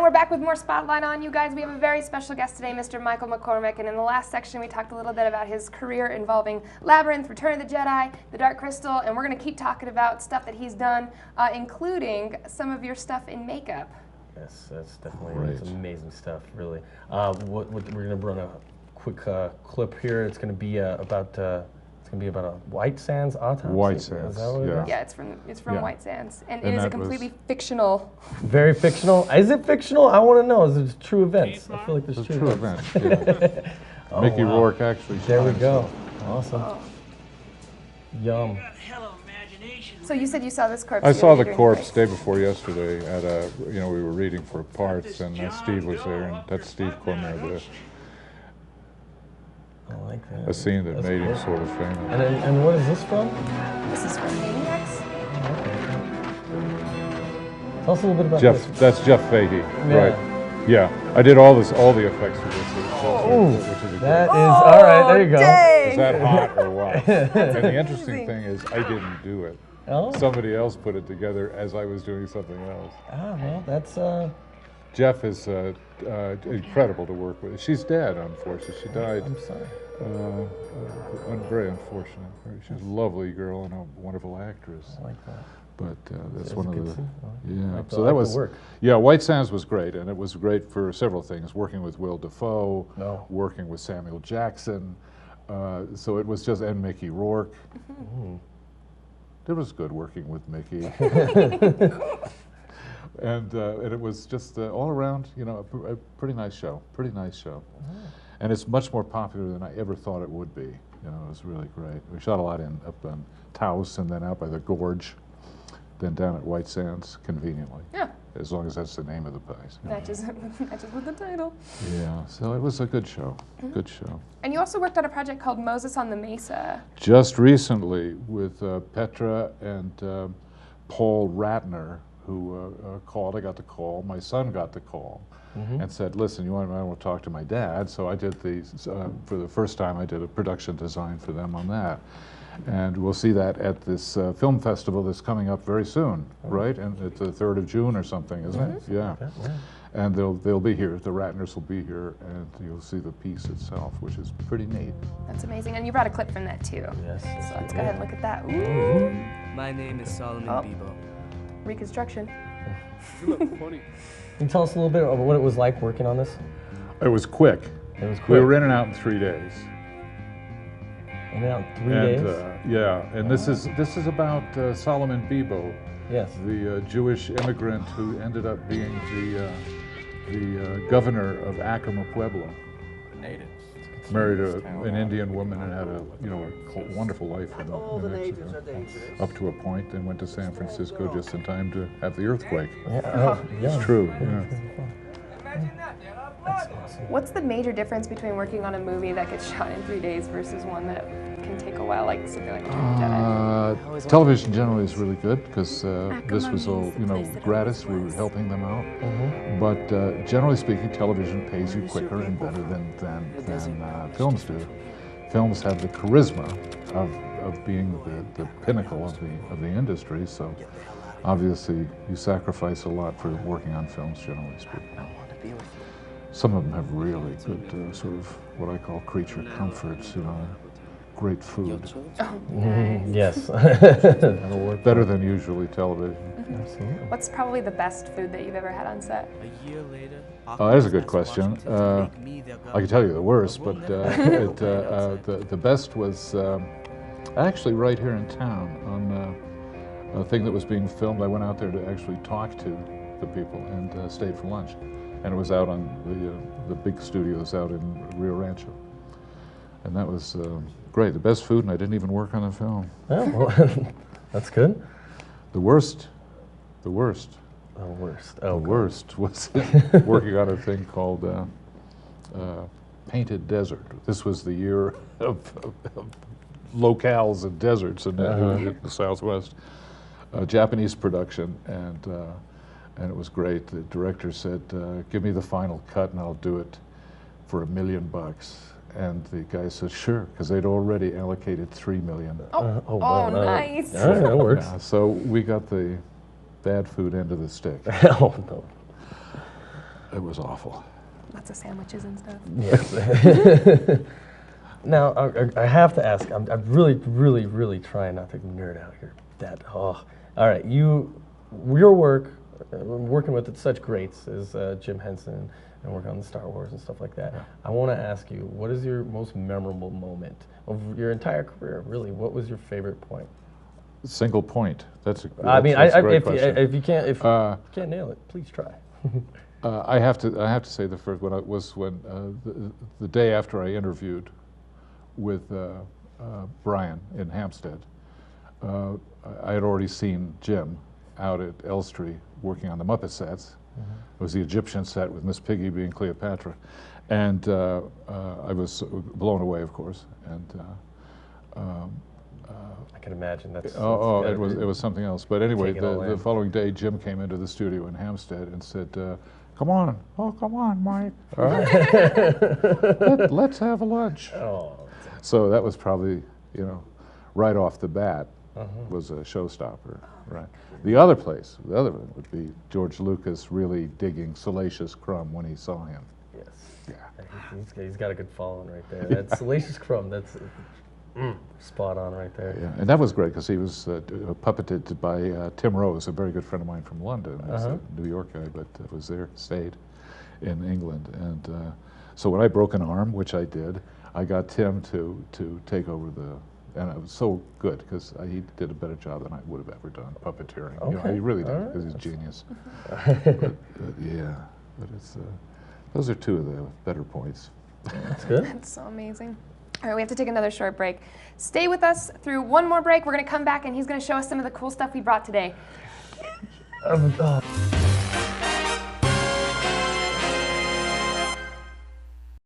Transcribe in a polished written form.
we're back with more Spotlight on you guys. We have a very special guest today, Mr. Michael McCormick, and in the last section we talked a little bit about his career involving Labyrinth, Return of the Jedi, The Dark Crystal, and we're going to keep talking about stuff that he's done, including some of your stuff in makeup. Yes, that's definitely it's amazing stuff, really. We're going to run a quick clip here. It's going to be about a White Sands autopsy. White Sands, yeah. It's from White Sands, and it is a completely fictional. Very fictional. Is it fictional? I want to know. Is it true events? I feel like there's true events. Yeah. Oh, Mickey Rourke actually. There we go. Awesome. Oh. Yum. So you said you saw this corpse. I saw the corpse day before yesterday at a, we were reading for parts, and Steve was there, and that's Steve Cormier, I like that. a scene that made him sort of famous. And what is this from? This is from Maniacs. Tell us a little bit about Jeff. this. That's Jeff Fahey, right? Yeah, I did all the effects for this, which is that is all right. There you go. Dang. Is that hot or what? And the interesting thing is, I didn't do it. Oh. Somebody else put it together as I was doing something else. Ah, well, that's Jeff is incredible to work with. She's dead, unfortunately. She died. I'm sorry. Very unfortunate. She's a lovely girl and a wonderful actress. I like that. But that's one of the So that was work. Yeah, White Sands was great, and it was great for several things. Working with Will Dafoe, working with Samuel Jackson. So it was just, and Mickey Rourke. It was good working with Mickey. And it was just all around, a pretty nice show. Pretty nice show. And it's much more popular than I ever thought it would be. It was really great. We shot a lot up in Taos and then out by the Gorge, then down at White Sands, conveniently. Yeah. As long as that's the name of the place. Matches with the title. Yeah, so it was a good show. Good show. And you also worked on a project called Moses on the Mesa. Just recently with Petra and Paul Ratner, who called. I got the call. My son got the call and said, listen, I want to talk to my dad. So I did for the first time, I did a production design for them on that. And we'll see that at this film festival that's coming up very soon, right? And it's the 3rd of June or something, isn't it? Yeah. And they'll be here. The Ratners will be here, and you'll see the piece itself, which is pretty neat. That's amazing. And you brought a clip from that too. Yes. So let's go ahead and look at that. Ooh. My name is Solomon Beebe. Reconstruction. You look funny. Can you tell us a little bit about what it was like working on this? It was quick. It was quick. We were in and out in 3 days. In and out in 3 days? Yeah, and this is about Solomon Beebe, yes, the Jewish immigrant who ended up being the governor of Acoma, Pueblo. Native. Married an Indian woman and had a wonderful life in New Mexico. Up to a point, then went to San Francisco just in time to have the earthquake. Yeah, It's true. Yeah. That's awesome. What's the major difference between working on a movie that gets shot in 3 days versus one that can take a while, like something like Return of the Jedi? Television generally is really good because this was all gratis. We were helping them out. But generally speaking, television pays you quicker and better than films do. Films have the charisma of being the pinnacle of the industry. So obviously, you sacrifice a lot for working on films, generally speaking. Some of them have really good sort of what I call creature comforts, great food. Yes. That'll work. Better than usually television. Absolutely. What's probably the best food that you've ever had on set? A year later, That's a good question. I can tell you the worst, but the best was actually right here in town on a thing that was being filmed. I went out there to actually talk to the people and stayed for lunch. And it was out on the big studios out in Rio Rancho. And that was great. The best food, and I didn't even work on the film. Oh, well, that's good. The worst The worst. The worst was working on a thing called Painted Desert. This was the year of locales and deserts in the Southwest. Japanese production, and it was great. The director said, give me the final cut and I'll do it for $1 million. And the guy said, sure, because they'd already allocated $3 million. Nice. All right, that works. Yeah, so we got the bad food end of the stick. Oh, no. It was awful. Lots of sandwiches and stuff. Yes. Now, I have to ask, I'm really trying not to nerd out here. All right, your work, working with such greats as Jim Henson and working on the Star Wars and stuff like that, yeah. I want to ask you, what is your most memorable moment of your entire career, really? What was your favorite point? Single point. That's a great question. If you can't nail it, please try. I have to say the first one was when the day after I interviewed with Brian in Hampstead. I had already seen Jim out at Elstree working on the Muppet sets. Mm-hmm. It was the Egyptian set with Miss Piggy being Cleopatra, and I was blown away, of course. And I can imagine it was something else. But anyway, the following day, Jim came into the studio in Hampstead and said, "Come on, come on, Mike. All right, let's have a lunch." Oh. So that was probably, right off the bat, was a showstopper. Right. The other one would be George Lucas really digging Salacious Crumb when he saw him. Yes. Yeah. He's got a good following right there. That Salacious Crumb, that's spot on right there. Yeah, and that was great because he was puppeted by Tim Rose, a very good friend of mine from London. He's a New York guy, but was there, stayed in England. And so when I broke an arm, which I did, I got Tim to take over and it was so good because he did a better job than I would have ever done puppeteering. Okay. He really did because he's a genius. but it's those are two of the better points. That's good. That's so amazing. All right, we have to take another short break. Stay with us through one more break. We're going to come back and he's going to show us some of the cool stuff we brought today.